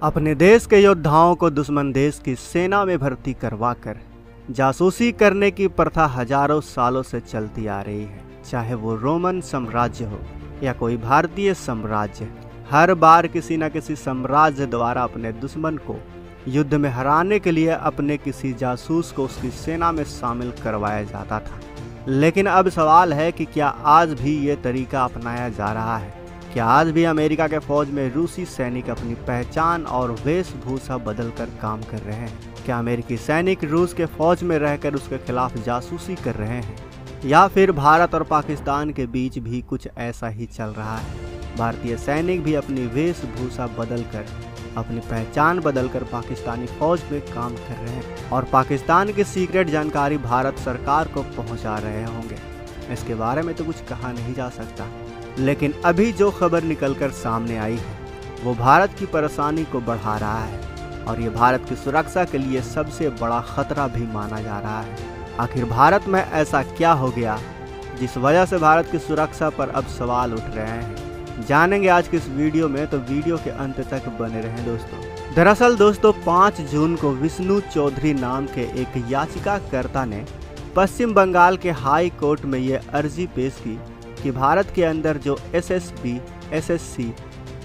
अपने देश के योद्धाओं को दुश्मन देश की सेना में भर्ती करवाकर जासूसी करने की प्रथा हजारों सालों से चलती आ रही है। चाहे वो रोमन साम्राज्य हो या कोई भारतीय साम्राज्य, हर बार किसी न किसी साम्राज्य द्वारा अपने दुश्मन को युद्ध में हराने के लिए अपने किसी जासूस को उसकी सेना में शामिल करवाया जाता था। लेकिन अब सवाल है कि क्या आज भी ये तरीका अपनाया जा रहा है? क्या आज भी अमेरिका के फौज में रूसी सैनिक अपनी पहचान और वेशभूषा बदलकर काम कर रहे हैं? क्या अमेरिकी सैनिक रूस के फौज में रहकर उसके खिलाफ जासूसी कर रहे हैं? या फिर भारत और पाकिस्तान के बीच भी कुछ ऐसा ही चल रहा है? भारतीय सैनिक भी अपनी वेशभूषा बदलकर, अपनी पहचान बदलकर पाकिस्तानी फौज में काम कर रहे हैं और पाकिस्तान की सीक्रेट जानकारी भारत सरकार को पहुंचा रहे होंगे। इसके बारे में तो कुछ कहा नहीं जा सकता, लेकिन अभी जो खबर निकलकर सामने आई है वो भारत की परेशानी को बढ़ा रहा है और ये भारत की सुरक्षा के लिए सबसे बड़ा खतरा भी माना जा रहा है। आखिर भारत में ऐसा क्या हो गया जिस वजह से भारत की सुरक्षा पर अब सवाल उठ रहे हैं? जानेंगे आज की इस वीडियो में, तो वीडियो के अंत तक बने रहें दोस्तों। दरअसल दोस्तों 5 जून को विष्णु चौधरी नाम के एक याचिकाकर्ता ने पश्चिम बंगाल के हाई कोर्ट में ये अर्जी पेश की कि भारत के अंदर जो SSB, SSC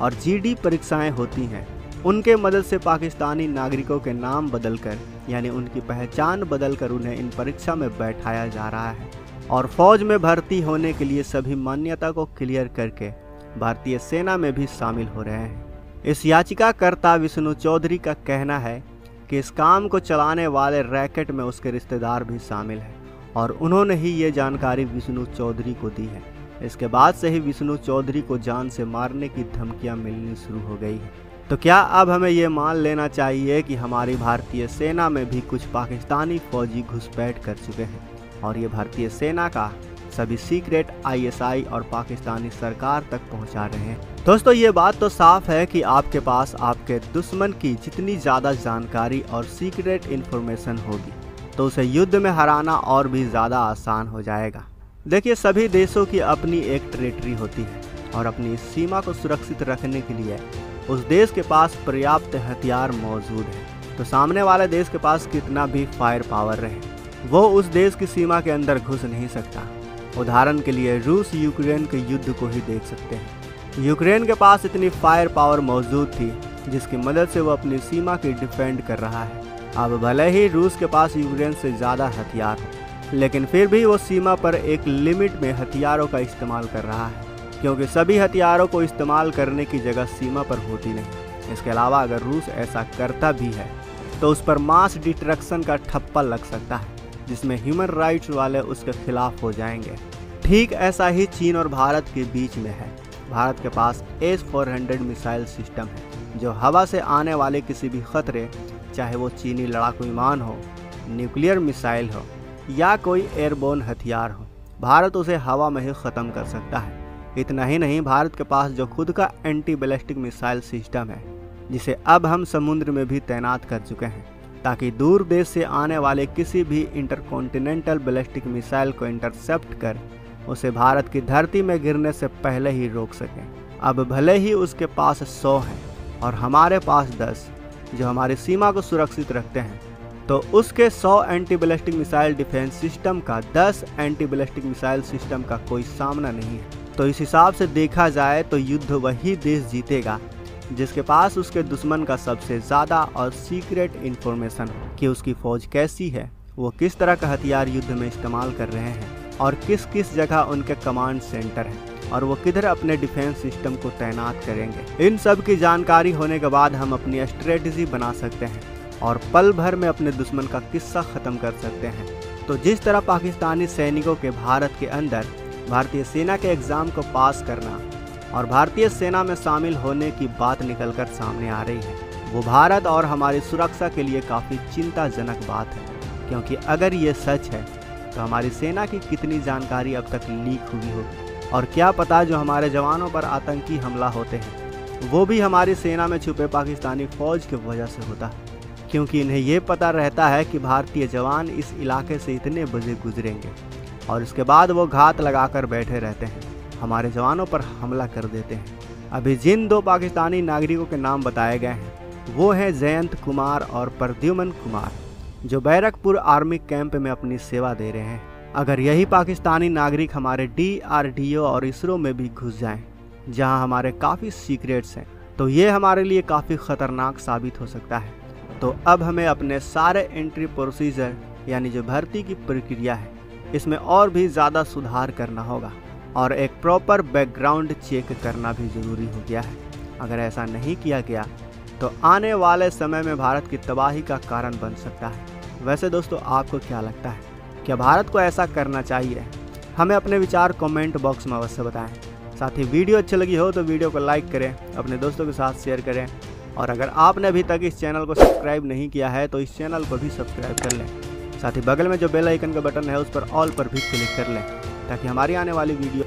और GD परीक्षाएं होती हैं उनके मदद से पाकिस्तानी नागरिकों के नाम बदलकर, यानी उनकी पहचान बदलकर उन्हें इन परीक्षा में बैठाया जा रहा है और फौज में भर्ती होने के लिए सभी मान्यता को क्लियर करके भारतीय सेना में भी शामिल हो रहे हैं। इस याचिकाकर्ता विष्णु चौधरी का कहना है कि इस काम को चलाने वाले रैकेट में उसके रिश्तेदार भी शामिल हैं और उन्होंने ही ये जानकारी विष्णु चौधरी को दी है। इसके बाद से ही विष्णु चौधरी को जान से मारने की धमकियां मिलनी शुरू हो गई है। तो क्या अब हमें ये मान लेना चाहिए कि हमारी भारतीय सेना में भी कुछ पाकिस्तानी फौजी घुसपैठ कर चुके हैं और ये भारतीय सेना का सभी सीक्रेट ISI और पाकिस्तानी सरकार तक पहुंचा रहे हैं? दोस्तों ये बात तो साफ है कि आपके पास आपके दुश्मन की जितनी ज़्यादा जानकारी और सीक्रेट इन्फॉर्मेशन होगी तो उसे युद्ध में हराना और भी ज़्यादा आसान हो जाएगा। देखिए, सभी देशों की अपनी एक टेरिटरी होती है और अपनी सीमा को सुरक्षित रखने के लिए उस देश के पास पर्याप्त हथियार मौजूद है। तो सामने वाले देश के पास कितना भी फायर पावर रहे, वो उस देश की सीमा के अंदर घुस नहीं सकता। उदाहरण के लिए रूस यूक्रेन के युद्ध को ही देख सकते हैं। यूक्रेन के पास इतनी फायर पावर मौजूद थी जिसकी मदद से वो अपनी सीमा की डिफेंड कर रहा है। अब भले ही रूस के पास यूक्रेन से ज़्यादा हथियार हो, लेकिन फिर भी वो सीमा पर एक लिमिट में हथियारों का इस्तेमाल कर रहा है, क्योंकि सभी हथियारों को इस्तेमाल करने की जगह सीमा पर होती नहीं। इसके अलावा अगर रूस ऐसा करता भी है तो उस पर मास डिस्ट्रक्शन का ठप्पा लग सकता है जिसमें ह्यूमन राइट्स वाले उसके खिलाफ हो जाएंगे। ठीक ऐसा ही चीन और भारत के बीच में है। भारत के पास S-400 मिसाइल सिस्टम है जो हवा से आने वाले किसी भी खतरे, चाहे वो चीनी लड़ाकू विमान हो, न्यूक्लियर मिसाइल हो या कोई एयरबोर्न हथियार हो, भारत उसे हवा में ही ख़त्म कर सकता है। इतना ही नहीं, भारत के पास जो खुद का एंटी बैलिस्टिक मिसाइल सिस्टम है जिसे अब हम समुद्र में भी तैनात कर चुके हैं ताकि दूर देश से आने वाले किसी भी इंटरकॉन्टिनेंटल बैलिस्टिक मिसाइल को इंटरसेप्ट कर उसे भारत की धरती में गिरने से पहले ही रोक सकें। अब भले ही उसके पास 100 हैं और हमारे पास 10 जो हमारी सीमा को सुरक्षित रखते हैं, तो उसके 100 anti ballistic missile defence system का 10 एंटी बैलिस्टिक मिसाइल सिस्टम का कोई सामना नहीं है। तो इस हिसाब से देखा जाए तो युद्ध वही देश जीतेगा जिसके पास उसके दुश्मन का सबसे ज़्यादा और सीक्रेट इन्फॉर्मेशन हो कि उसकी फ़ौज कैसी है, वो किस तरह का हथियार युद्ध में इस्तेमाल कर रहे हैं और किस किस जगह उनके कमांड सेंटर हैं और वो किधर अपने डिफेंस सिस्टम को तैनात करेंगे। इन सब की जानकारी होने के बाद हम अपनी स्ट्रेटजी बना सकते हैं और पल भर में अपने दुश्मन का किस्सा ख़त्म कर सकते हैं। तो जिस तरह पाकिस्तानी सैनिकों के भारत के अंदर भारतीय सेना के एग्ज़ाम को पास करना और भारतीय सेना में शामिल होने की बात निकलकर सामने आ रही है, वो भारत और हमारी सुरक्षा के लिए काफ़ी चिंताजनक बात है। क्योंकि अगर ये सच है तो हमारी सेना की कितनी जानकारी अब तक लीक हुई होगी और क्या पता जो हमारे जवानों पर आतंकी हमला होते हैं वो भी हमारी सेना में छुपे पाकिस्तानी फ़ौज की वजह से होता है, क्योंकि इन्हें ये पता रहता है कि भारतीय जवान इस इलाके से इतने बजे गुजरेंगे और इसके बाद वो घात लगाकर बैठे रहते हैं, हमारे जवानों पर हमला कर देते हैं। अभी जिन 2 पाकिस्तानी नागरिकों के नाम बताए गए हैं वो हैं जयंत कुमार और प्रद्युमन कुमार, जो बैरकपुर आर्मी कैंप में अपनी सेवा दे रहे हैं। अगर यही पाकिस्तानी नागरिक हमारे DRDO और इसरो में भी घुस जाएं, जहां हमारे काफ़ी सीक्रेट्स हैं, तो ये हमारे लिए काफ़ी ख़तरनाक साबित हो सकता है। तो अब हमें अपने सारे एंट्री प्रोसीजर यानी जो भर्ती की प्रक्रिया है, इसमें और भी ज़्यादा सुधार करना होगा और एक प्रॉपर बैकग्राउंड चेक करना भी ज़रूरी हो गया है। अगर ऐसा नहीं किया गया तो आने वाले समय में भारत की तबाही का कारण बन सकता है। वैसे दोस्तों, आपको क्या लगता है, क्या भारत को ऐसा करना चाहिए? हमें अपने विचार कमेंट बॉक्स में अवश्य बताएं। साथ ही वीडियो अच्छी लगी हो तो वीडियो को लाइक करें, अपने दोस्तों के साथ शेयर करें और अगर आपने अभी तक इस चैनल को सब्सक्राइब नहीं किया है तो इस चैनल को भी सब्सक्राइब कर लें। साथ ही बगल में जो बेल आइकन का बटन है उस पर ऑल पर भी क्लिक कर लें, ताकि हमारी आने वाली वीडियो